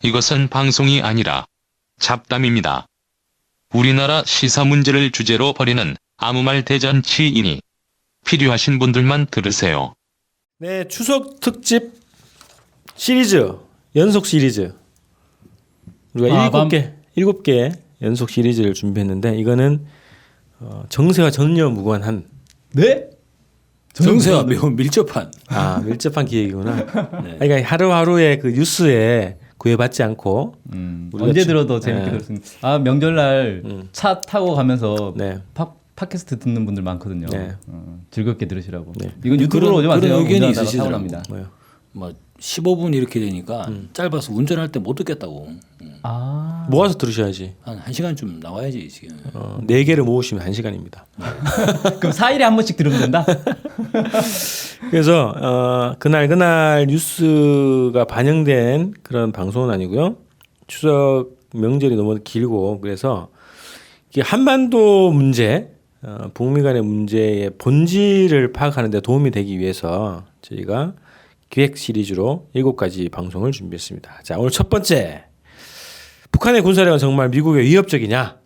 이것은 방송이 아니라 잡담입니다. 우리나라 시사 문제를 주제로 벌이는 아무 말 대잔치이니 필요하신 분들만 들으세요. 네, 추석 특집 시리즈, 연속 시리즈. 우리가 7개 연속 시리즈를 준비했는데 이거는 정세와 전혀 무관한 네? 정세와 매우 밀접한. 밀접한 기획이구나. 네. 그러니까 하루하루의 그 뉴스에 구애받지 않고 언제 들어도 재밌게 들을 수 있는. 명절날 차 타고 가면서 네. 팟캐스트 듣는 분들 많거든요. 네. 즐겁게 들으시라고. 네. 이건 유튜브로 오지 마세요. 그런 의견이 운전하다가 사고 있으시더라고요. 납니다. 뭐요? 뭐 15분 이렇게 되니까 짧아서 운전할 때 못 듣겠다고. 모아서 들으셔야지. 한 1시간쯤 나와야지 지금. 4개를 모으시면 1시간입니다. 그럼 4일에 한 번씩 들으면 된다? 그래서 그날 뉴스가 반영된 그런 방송은 아니고요. 추석 명절이 너무 길고 그래서 이게 한반도 문제, 북미 간의 문제의 본질을 파악하는 데 도움이 되기 위해서 저희가 기획 시리즈로 7가지 방송을 준비했습니다. 자, 오늘 첫 번째. 북한의 군사력은 정말 미국에 위협적이냐?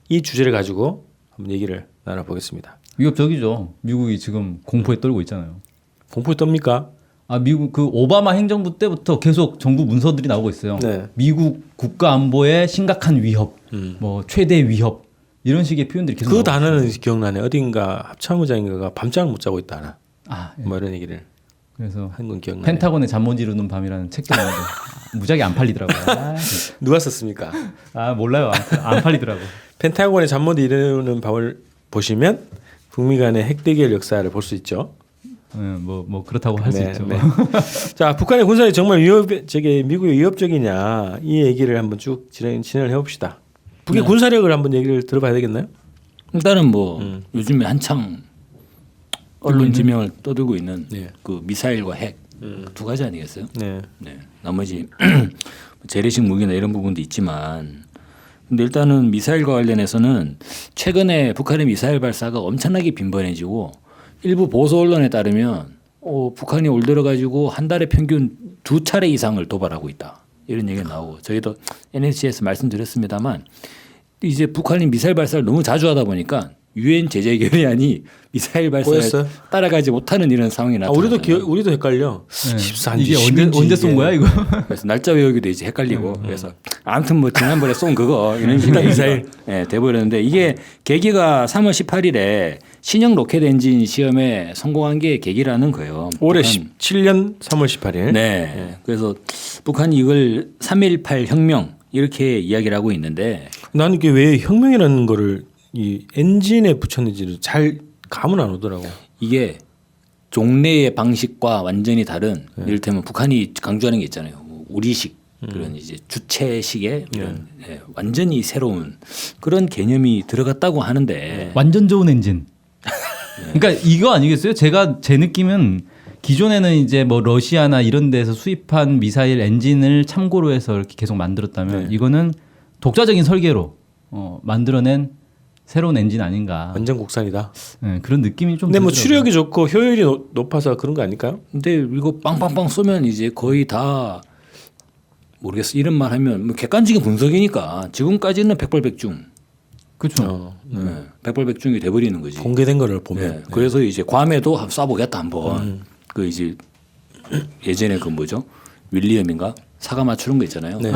이 주제를 가지고 한번 얘기를 나눠보겠습니다. 위협적이죠. 미국이 지금 공포에 떨고 있잖아요. 공포에 떱니까? 미국 그 오바마 행정부 때부터 계속 정부 문서들이 나오고 있어요. 네. 미국 국가 안보에 심각한 위협, 뭐 최대 위협 이런 식의 표현들이 계속 그 나오고 단어는 있어요. 기억나네. 어딘가 합참의장인가가 밤잠을 못 자고 있다 하나. 예. 뭐 이런 얘기를 그래서 한 건 기억나네. 펜타곤의 잠 못 이루는 밤이라는 책도 나오는데 무지하게 안 팔리더라고요. 누가 썼습니까? 몰라요. 안 팔리더라고. 펜타곤의 잠 못 이루는 밤을 보시면 북미 간의 핵대결 역사를 볼 수 있죠. 뭐 그렇다고 할 수 네, 있죠. 네. 자, 북한의 군사력이 정말 미국의 위협적이냐 이 얘기를 한번 쭉 진행을 해봅시다. 북의 군사력을 한번 얘기를 들어봐야 되겠나요? 일단은 뭐 요즘에 한창 언론 지명을 떠들고 있는 네. 그 미사일과 핵 두 가지 아니겠어요? 네. 네. 나머지 재래식 무기나 이런 부분도 있지만 근데 일단은 미사일과 관련해서는 최근에 북한의 미사일 발사가 엄청나게 빈번해지고 일부 보수 언론에 따르면 북한이 올 들어 가지고 한 달에 평균 2차례 이상을 도발하고 있다. 이런 얘기가 나오고 저희도 NSC에서 말씀드렸습니다만 이제 북한이 미사일 발사를 너무 자주 하다 보니까 유엔 제재 결의안이 미사일 발사를 꼬였어요? 따라가지 못하는 이런 상황이 나타났잖아요. 우리도 헷갈려. 네. 14인지 이게 10인지 언제 쏜 거야 이거? 그래서 날짜 외우기도 이제 헷갈리고 그래서 아무튼 뭐 지난번에 쏜 그거 이런 식으로 미사일. 네, 돼버렸는데 이게 계기가 3월 18일에 신형 로켓 엔진 시험에 성공한 게 계기라는 거예요. 올해 북한. 17년 3월 18일. 네. 그래서 북한이 이걸 3.18 혁명 이렇게 이야기를 하고 있는데 나는 이게 왜 혁명이라는 거를 이 엔진에 붙였는지를 잘 감은 안 오더라고. 이게 종래의 방식과 완전히 다른 이를테면 북한이 강조하는 게 있잖아요. 뭐 우리식 그런 이제 주체식의 이런 완전히 새로운 그런 개념이 들어갔다고 하는데 완전 좋은 엔진. 그러니까 이거 아니겠어요? 제 느낌은 기존에는 이제 뭐 러시아나 이런 데서 수입한 미사일 엔진을 참고로 해서 이렇게 계속 만들었다면 이거는 독자적인 설계로 만들어낸 새로운 엔진 아닌가. 완전 국산이다. 네, 그런 느낌이 좀. 근데 뭐 들더라고요. 추력이 좋고 효율이 높아서 그런 거 아닐까요? 근데 이거 빵빵빵 쏘면 이제 거의 다 모르겠어. 이런 말 하면 뭐 객관적인 분석이니까 지금까지는 백발백중. 그렇죠. 네. 백발백중이 돼버리는 거지. 공개된 거를 보면. 네. 그래서 이제 괌에도 쏴보겠다 한번. 그 이제 예전에 그 뭐죠? 윌리엄인가 사과 맞추는 거 있잖아요. 네.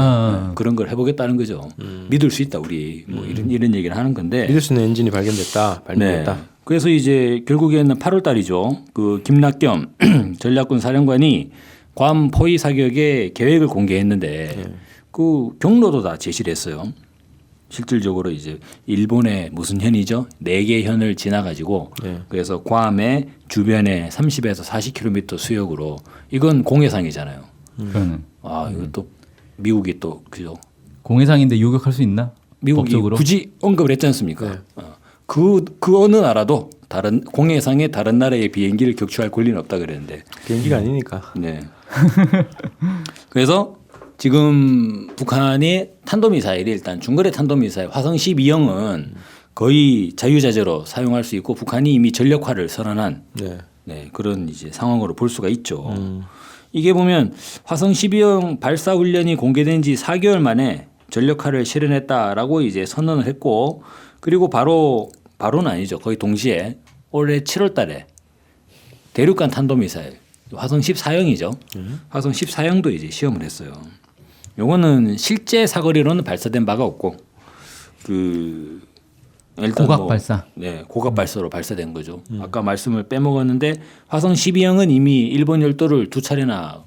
그런 걸 해보겠다는 거죠. 믿을 수 있다 우리 뭐 이런 얘기를 하는 건데. 믿을 수 있는 엔진이 발명됐다. 네. 그래서 이제 결국에는 8월 달이죠. 그 김낙겸 전략군 사령관이 괌 포위 사격의 계획을 공개했는데 그 경로도 다 제시를 했어요. 실질적으로 이제 일본의 무슨 현이죠? 4개 현을 지나가지고 그래서 괌의 주변에 30에서 40km 수역으로 이건 공해상이잖아요. 그러는. 이것도 미국이 또 그죠? 공해상인데 요격할 수 있나? 미국이 법적으로? 굳이 언급을 했지 않습니까? 그 어느 나라도 다른 공해상의 다른 나라의 비행기를 격추할 권리는 없다 그랬는데 비행기가 아니니까. 네. 그래서 지금 북한의 탄도미사일이 일단 중거리 탄도미사일 화성 12형은 거의 자유자재로 사용할 수 있고 북한이 이미 전력화를 선언한 네. 네, 그런 이제 상황으로 볼 수가 있죠. 이게 보면 화성 12형 발사 훈련이 공개된 지 4개월 만에 전력화를 실현했다라고 이제 선언을 했고 그리고 바로는 아니죠. 거의 동시에 올해 7월 달에 대륙간 탄도미사일 화성 14형이죠. 화성 14형도 이제 시험을 했어요. 요거는 실제 사거리로는 발사된 바가 없고 일단 고각 발사. 네, 고각 발사로 발사된 거죠. 아까 말씀을 빼먹었는데 화성 12형은 이미 일본 열도를 2차례나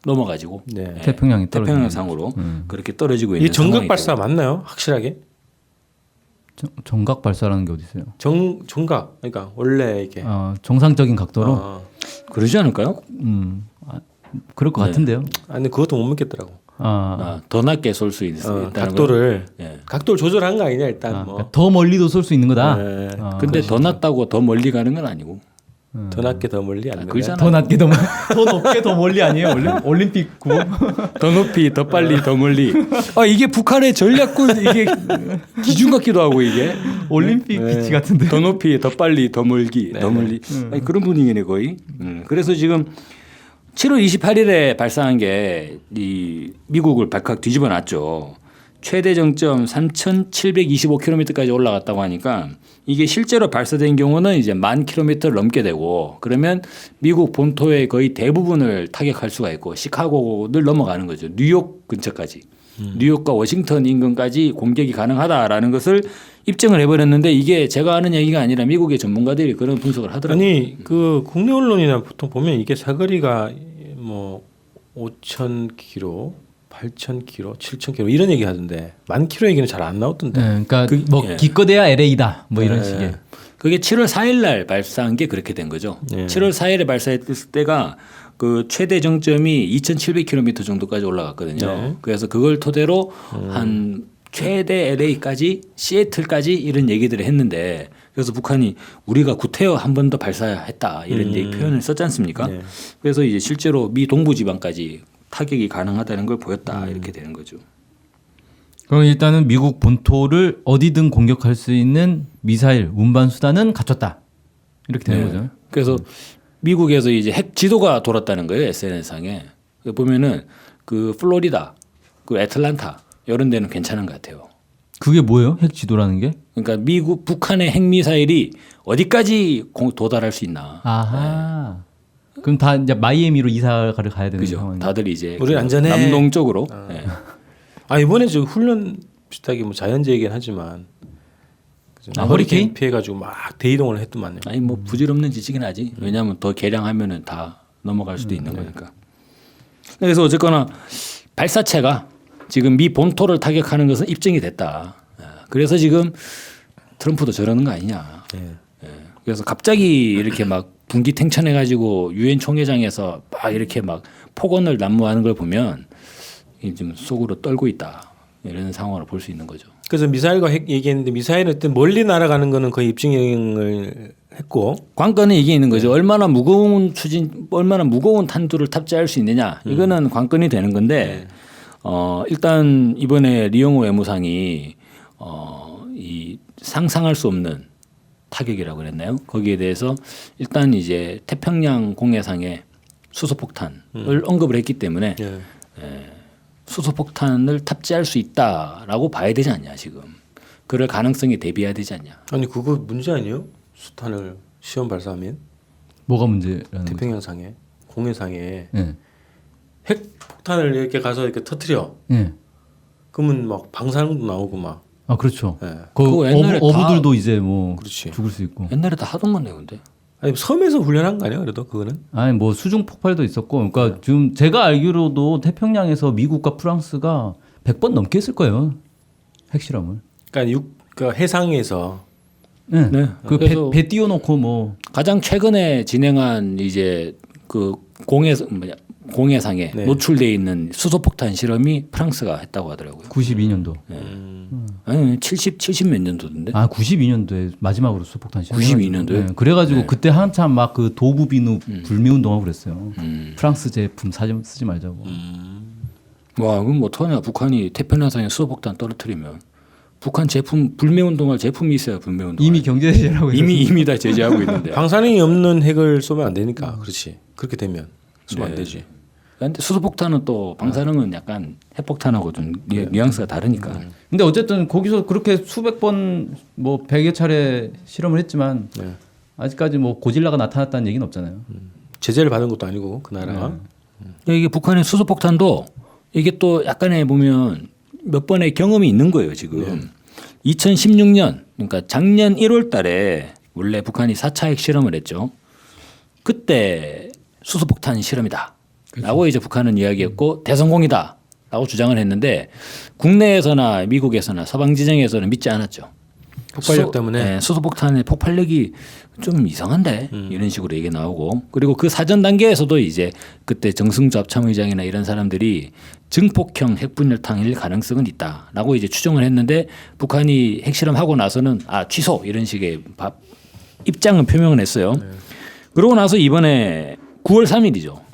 넘어가지고 네. 태평양이 떨어지는 태평양상으로 그렇게 떨어지고 있는 이게 정각 상황이고. 발사 맞나요? 확실하게? 정각 발사라는 게 어디 있어요? 정각 그러니까 원래 이게 정상적인 각도로. 그러지 않을까요? 그럴 것 네. 같은데요. 아니 그것도 못 믿겠더라고. 더 낮게 쏠 수 있다는 각도를 예. 각도를 조절한 거 아니냐 일단 뭐. 그러니까 더 멀리도 쏠 수 있는 거다. 네. 근데 더 낮다고 더 멀리 가는 건 아니고. 더 낮게 더 멀리 안 그러잖아. 더 낮게 더 높게 더 멀리 아니에요? 올림픽 구. 더 높이, 더 빨리, 더 멀리. 이게 북한의 전략군 이게 기준 같기도 하고 이게. 올림픽 네. 비치 같은데. 더 높이, 더 빨리, 더 멀기, 더 멀리. 아니, 그런 분위기네 거의. 그래서 지금 7월 28일에 발사한 게 이 미국을 발칵 뒤집어 놨죠. 최대 정점 3,725km까지 올라갔다고 하니까 이게 실제로 발사된 경우는 이제 10,000km를 넘게 되고 그러면 미국 본토의 거의 대부분을 타격할 수가 있고 시카고를 넘어가는 거죠. 뉴욕 근처까지. 뉴욕과 워싱턴 인근까지 공격이 가능하다라는 것을 입증을 해버렸는데 이게 제가 아는 얘기가 아니라 미국의 전문가들이 그런 분석을 하더라고요. 아니 그 국내 언론이나 보통 보면 이게 사거리가 뭐 5,000km, 8,000km, 7,000km 이런 얘기 하던데 10,000km 얘기는 잘 안 나오던데. 네, 그러니까 뭐 예. 기껏해야 LA다 뭐 이런 네. 식의. 그게 7월 4일 날 발사한 게 그렇게 된 거죠. 네. 7월 4일에 발사했을 때가 그 최대 정점이 2,700km 정도까지 올라갔거든요. 네. 그래서 그걸 토대로 한 최대 LA까지 시애틀까지 이런 얘기들을 했는데 그래서 북한이 우리가 구태여 한 번 더 발사했다 이런 얘기 표현을 썼지 않습니까? 네. 그래서 이제 실제로 미 동부 지방까지 타격이 가능하다는 걸 보였다 이렇게 되는 거죠. 그럼 일단은 미국 본토를 어디든 공격할 수 있는 미사일 운반 수단은 갖췄다. 이렇게 되는 네. 거죠. 그래서 미국에서 이제 핵 지도가 돌았다는 거예요 SNS상에. 보면은 그 플로리다, 그 애틀란타 이런 데는 괜찮은 것 같아요. 그게 뭐예요? 핵 지도라는 게? 그러니까 미국 북한의 핵 미사일이 어디까지 도달할 수 있나. 아하. 그럼 다 이제 마이애미로 이사를 가야 되는 그죠? 상황이. 다들 이제 우리 그 안전해. 남동쪽으로. 네. 이번에 저 훈련 비슷하게 뭐 자연재해긴 하지만 그죠? 허리케인 피해가지고 막 대이동을 했더만요. 아니 뭐 부질없는 지식은 하지. 왜냐하면 더 개량하면은 다 넘어갈 수도 있는 거니까. 그래서 어쨌거나 발사체가 지금 미 본토를 타격하는 것은 입증이 됐다. 그래서 지금 트럼프도 저러는 거 아니냐. 그래서 갑자기 이렇게 막 분기탱천해가지고 유엔 총회장에서 막 이렇게 막 폭언을 난무하는 걸 보면 좀 속으로 떨고 있다. 이런 상황을 볼 수 있는 거죠. 그래서 미사일과 핵 얘기했는데 미사일은 어떤 멀리 날아가는 거는 거의 입증을 했고 관건은 이게 있는 거죠. 얼마나 무거운 얼마나 무거운 탄두를 탑재할 수 있느냐. 이거는 관건이 되는 건데 일단 이번에 리용호 외무상이 이 상상할 수 없는 타격이라고 그랬나요? 거기에 대해서 일단 이제 태평양 공해상에 수소폭탄을 언급을 했기 때문에 예. 수소폭탄을 탑재할 수 있다라고 봐야 되지 않냐 지금. 그럴 가능성에 대비해야 되지 않냐. 아니 그거 문제 아니에요? 수탄을 시험 발사하면 뭐가 문제라는 거죠? 태평양상에 공해상에 예. 핵 폭탄을 이렇게 가서 이렇게 터트려. 예. 그러면 막 방사능도 나오고 막. 아 그렇죠. 예. 그 그거 옛날에 어부들도 이제 뭐 그렇지. 죽을 수 있고. 옛날에 다 하던 건데 근데. 아니 섬에서 훈련한 거 아니야? 그래도 그거는. 아니 뭐 수중 폭발도 있었고, 그러니까 지금 제가 알기로도 태평양에서 미국과 프랑스가 100번 넘게 했을 거예요 핵실험을. 그러니까 그러니까 해상에서 네. 네. 그 그래서 배 띄워놓고 뭐 가장 최근에 진행한 이제 그 공해상에 네. 노출돼 있는 수소폭탄 실험이 프랑스가 했다고 하더라고요. 92년도. 아니 70 몇 년도인데. 아 92년도에 마지막으로 수폭탄 실험. 92년도에? 그래가지고 네. 그때 한참 막 그 도부 비누 불매운동하고 그랬어요. 음. 프랑스 제품 쓰지 말자고. 와 그럼 어떡하냐. 북한이 태평양상에 수소폭탄 떨어뜨리면 북한 제품 불매운동할 제품이 있어야 불매운동. 이미 경제 제재라고 이미 다 제재하고 있는데. 방사능이 없는 핵을 쏘면 안 되니까. 그렇지. 그렇게 되면 쏘면 안 네. 되지. 그런데 수소폭탄은 또 방사능은 약간 핵폭탄하고 좀 뉘앙스가 다르니까. 근데 어쨌든 거기서 그렇게 수백 번 뭐 100여 차례 실험을 했지만 네. 아직까지 뭐 고질라가 나타났다는 얘기는 없잖아요. 제재를 받은 것도 아니고 그 나라가. 이게 북한의 수소폭탄도 이게 또 약간의 보면 몇 번의 경험이 있는 거예요 지금. 2016년 그러니까 작년 1월 달에 원래 북한이 4차 핵실험을 했죠. 그때 수소폭탄 실험이다 라고 이제 북한은 이야기했고 대성공이다 라고 주장을 했는데 국내에서나 미국에서나 서방 지정에서는 믿지 않았죠. 폭발력 때문에. 네, 수소폭탄의 폭발력이 좀 이상한데 이런 식으로 얘기 나오고 그리고 그 사전 단계에서도 이제 그때 정승주 합참의장이나 이런 사람들이 증폭형 핵분열탕일 가능성은 있다라고 이제 추정을 했는데 북한이 핵실험하고 나서는 취소 이런 식의 입장은 표명을 했어요. 그러고 나서 이번에 9월 3일이죠.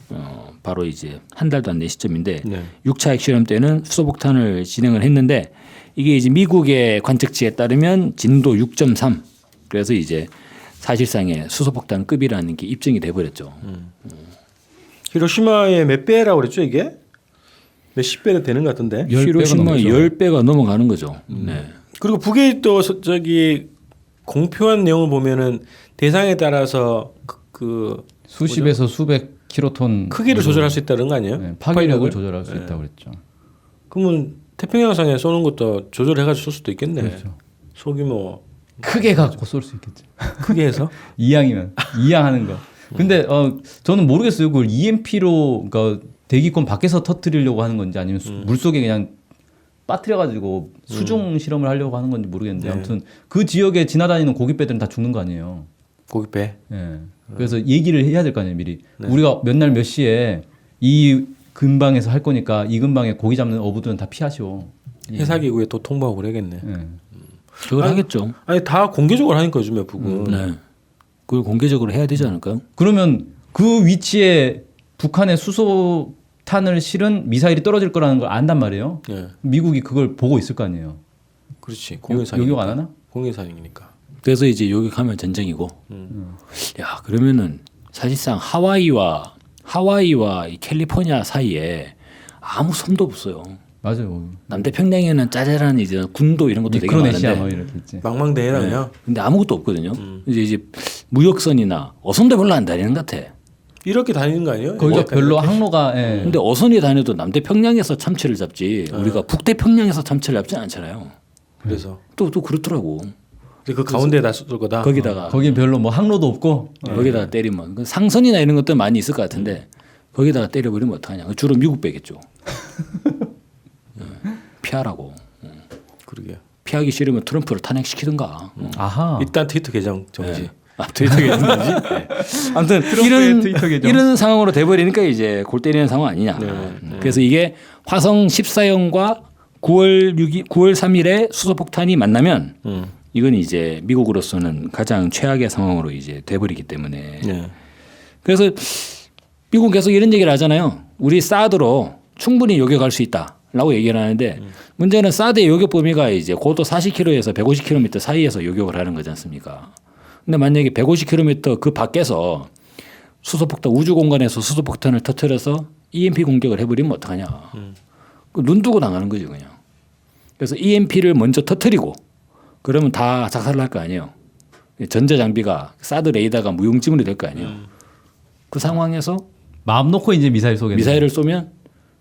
바로 이제 한 달도 안 된 시점인데 네. 6차 핵실험 때는 수소폭탄을 진행을 했는데 이게 이제 미국의 관측치에 따르면 진도 6.3 그래서 이제 사실상의 수소폭탄급이라는 게 입증이 돼버렸죠. 히로시마의 몇 배라고 그랬죠 이게? 몇십 배는 되는 것 같은데. 10배가 히로시마 넘죠. 10배가 넘어가는 거죠. 네. 그리고 북이 또 저기 공표한 내용을 보면은 대상에 따라서 그 수십에서 수백 킬로톤 크기를 조절할 수 있다는 거 아니에요? 네, 파괴력을 조절할 수 있다고 그랬죠. 그러면 태평양상에 쏘는 것도 조절해가지고 쏠 수도 있겠네. 그렇죠. 소규모 크게 갖고 쏠 수 있겠죠. 크게 해서. 이양이면 이양하는 거. 근데 저는 모르겠어요. 그걸 EMP로 그러니까 대기권 밖에서 터뜨리려고 하는 건지 아니면 물 속에 그냥 빠뜨려 가지고 수중 실험을 하려고 하는 건지 모르겠는데 네. 아무튼 그 지역에 지나다니는 고깃배들은 다 죽는 거 아니에요. 고깃배. 예. 그래서 얘기를 해야 될 거 아니에요, 미리. 우리가 몇 날 몇 시에 이 근방에서 할 거니까 이 근방에 고기 잡는 어부들은 다 피하시오. 해사기구에 또 통보하고 그래야겠네. 예. 그걸 하겠죠. 아니 다 공개적으로 하니까 요즘에 북은. 네. 그걸 공개적으로 해야 되지 않을까요? 그러면 그 위치에 북한의 수소탄을 실은 미사일이 떨어질 거라는 걸 안단 말이에요. 예. 미국이 그걸 보고 있을 거 아니에요. 그렇지. 요격 안 하나? 공개사령이니까. 그래서 이제 요격하면 전쟁이고. 야 그러면은 사실상 하와이와 이 캘리포니아 사이에 아무 섬도 없어요. 맞아요. 남태평양에는 짜잘한 이제 군도 이런 것도 되게 미크로네시아 많은데, 뭐 이렇게 있지. 망망대해다 네. 그냥. 근데 아무것도 없거든요. 이제 무역선이나 어선도 별로 안 다니는 것 같아. 이렇게 다니는 거 아니에요? 거기가 이렇게 별로 이렇게? 항로가 예. 근데 어선이 다녀도 남태평양에서 참치를 잡지 우리가 북태평양에서 참치를 잡지 않잖아요. 그래서 또 그렇더라고. 근데 그 가운데에다 쏠 거다. 거기다가 거긴 별로 뭐 항로도 없고 거기다가 때리면 그 상선이나 이런 것들 많이 있을 것 같은데 거기다가 때려버리면 어떡하냐. 주로 미국 빼겠죠. 피하라고. 그러게. 피하기 싫으면 트럼프를 탄핵시키든가. 아하. 일단 트위터 계정 정지. 트위터 계정인지. 네. 아무튼 트위터 계정. 이런 상황으로 돼버리니까 이제 골 때리는 상황 아니냐. 그래서 이게 화성 14형과 9월 3일에 수소폭탄이 만나면 이건 이제 미국으로서는 가장 최악의 상황으로 이제 돼버리기 때문에. 네. 그래서 미국 계속 이런 얘기를 하잖아요. 우리 사드로 충분히 요격할 수 있다라고 얘기를 하는데 문제는 사드의 요격 범위가 이제 고도 40km에서 150km 사이에서 요격을 하는 거지 않습니까? 근데 만약에 150km 그 밖에서 수소폭탄 우주 공간에서 수소폭탄을 터뜨려서 EMP 공격을 해버리면 어떡하냐. 눈 두고 당하는 거죠 그냥. 그래서 EMP를 먼저 터뜨리고 그러면 다 작살을 할 거 아니에요. 전자장비가 사드 레이더가 무용지물이 될 거 아니에요. 그 상황에서 마음 놓고 이제 미사일 쏘겠네. 미사일을 쏘면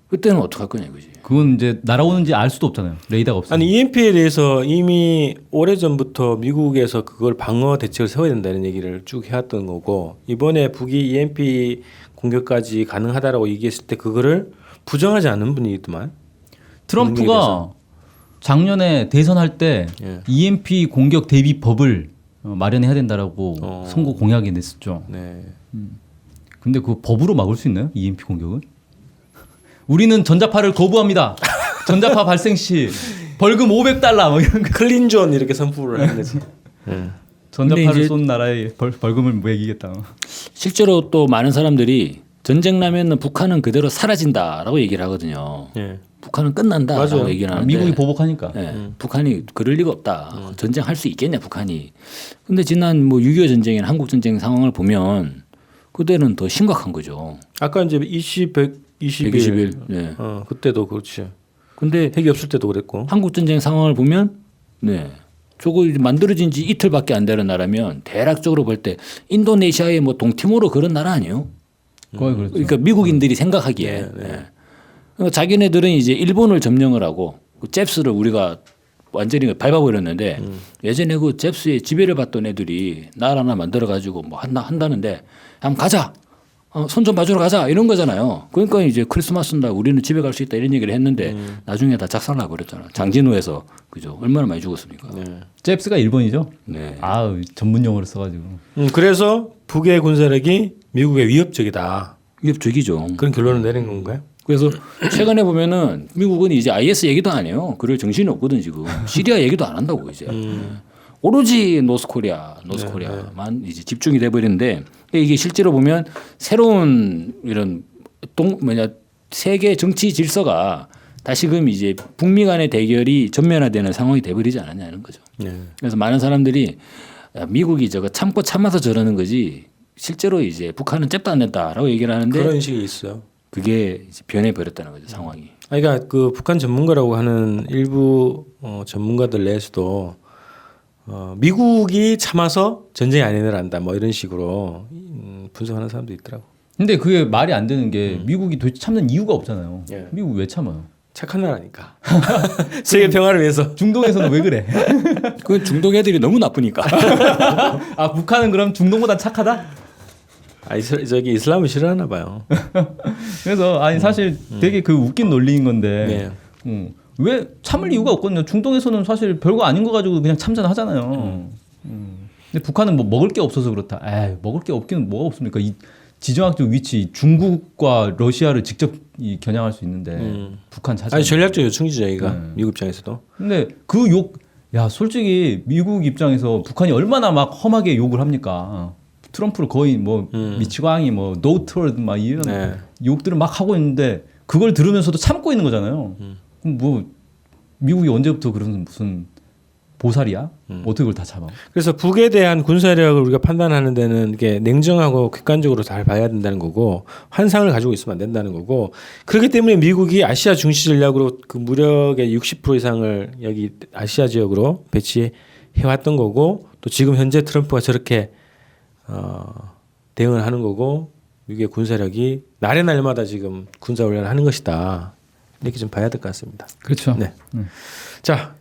그때는 어떡할 거냐 이거지. 그건 이제 날아오는지 알 수도 없잖아요. 레이더가 없어요. 아니 EMP에 대해서 이미 오래전부터 미국에서 그걸 방어 대책을 세워야 된다는 얘기를 쭉 해왔던 거고 이번에 북이 EMP 공격까지 가능하다라고 얘기했을 때 그거를 부정하지 않는 분이더만. 트럼프가 작년에 대선할 때 예. EMP 공격 대비 법을 마련해야 된다라고 선거 공약에 냈었죠. 네. 근데 그 법으로 막을 수 있나요? EMP 공격을? 우리는 전자파를 거부합니다. 전자파 발생 시 벌금 $500 뭐 이런 거. 클린존 이렇게 선포를 하는 거지. 네. 전자파를 이제- 쏜 나라에 벌금을 매기겠다. 실제로 또 많은 사람들이 전쟁 나면 북한은 그대로 사라진다라고 얘기를 하거든요. 예. 북한은 끝난다라고 맞아요. 얘기를 하는데 미국이 보복하니까. 예, 북한이 그럴 리가 없다. 전쟁할 수 있겠냐 북한이. 근데 지난 뭐 6.25 전쟁이나 한국 전쟁 상황을 보면 그때는 더 심각한 거죠. 아까 이제 120일. 120일. 네. 그때도 그렇지. 근데 핵이 없을 때도 그랬고. 한국 전쟁 상황을 보면 네. 저거 이제 만들어진 지 이틀밖에 안 되는 나라면 대략적으로 볼 때 인도네시아의 뭐 동티모르 그런 나라 아니에요? 거의 그렇죠. 그러니까 미국인들이 생각하기에 네. 그러니까 자기네들은 이제 일본을 점령을 하고 그 잽스를 우리가 완전히 밟아버렸는데 예전에 그 잽스의 지배를 받던 애들이 나라 하나 만들어 가지고 뭐 한다는데 한번 가자. 손 좀 봐주러 가자 이런 거잖아요. 그러니까 이제 크리스마스 날 우리는 집에 갈 수 있다 이런 얘기를 했는데 나중에 다 작살나 버렸잖아. 장진호에서 그죠? 얼마나 많이 죽었습니까? 잽스가 일본이죠. 네. 아 전문 용어를 써가지고. 그래서 북의 군사력이 미국에 위협적이다. 위협적이죠. 그런 결론을 내린 건가요? 그래서 최근에 보면은 미국은 이제 IS 얘기도 안 해요. 그럴 정신이 없거든 지금. 시리아 얘기도 안 한다고 이제. 오로지 노스코리아만 이제 집중이 돼 버리는데 이게 실제로 보면 새로운 이런 세계 정치 질서가 다시금 이제 북미 간의 대결이 전면화되는 상황이 돼 버리지 않았냐는 거죠. 그래서 많은 사람들이 야, 미국이 저거 참고 참아서 저러는 거지 실제로 이제 북한은 잽도 안 냈다라고 얘기를 하는데 그런 식이 있어요. 그게 이제 변해 버렸다는 거죠 상황이. 그러니까 그 북한 전문가라고 하는 일부 전문가들 내에서도 미국이 참아서 전쟁이 안 일어난다 뭐 이런 식으로 분석하는 사람도 있더라고. 근데 그게 말이 안 되는 게 미국이 도대체 참는 이유가 없잖아요. 예. 미국 왜 참아요? 착한 나라니까. 세계 평화를 위해서. 중동에서는 왜 그래? 그 중동 애들이 너무 나쁘니까. 아 북한은 그럼 중동보다 착하다? 저기 이슬람을 싫어하나 봐요. 그래서 아니 사실 되게 그 웃긴 논리인 건데 왜 참을 이유가 없거든요. 중동에서는 사실 별거 아닌 거 가지고 그냥 참전하잖아요. 근데 북한은 뭐 먹을 게 없어서 그렇다. 에이, 먹을 게 없기는 뭐가 없습니까? 이 지정학적 위치 중국과 러시아를 직접 겨냥할 수 있는데 북한 찾아. 아니 전략적 요충지죠 여기가 미국 입장에서도. 근데 그 야 솔직히 미국 입장에서 북한이 얼마나 막 험하게 욕을 합니까? 트럼프를 거의 뭐 미치광이 뭐 노트월드 막 이런 욕들을 막 하고 있는데 그걸 들으면서도 참고 있는 거잖아요. 그럼 뭐 미국이 언제부터 그런 무슨 보살이야? 어떻게 그걸 다 참아? 그래서 북에 대한 군사력을 우리가 판단하는 데는 이게 냉정하고 객관적으로 잘 봐야 된다는 거고 환상을 가지고 있으면 안 된다는 거고 그렇기 때문에 미국이 아시아 중시 전략으로 그 무력의 60% 이상을 여기 아시아 지역으로 배치해 왔던 거고 또 지금 현재 트럼프가 저렇게 대응을 하는 거고 미국의 군사력이 날에 날마다 지금 군사 훈련을 하는 것이다. 이렇게 좀 봐야 될 것 같습니다. 그렇죠. 네. 자,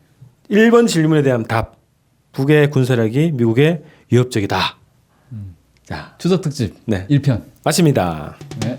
1번 질문에 대한 답. 북의 군사력이 미국에 위협적이다. 자, 추석 특집 네. 1편. 맞습니다. 네.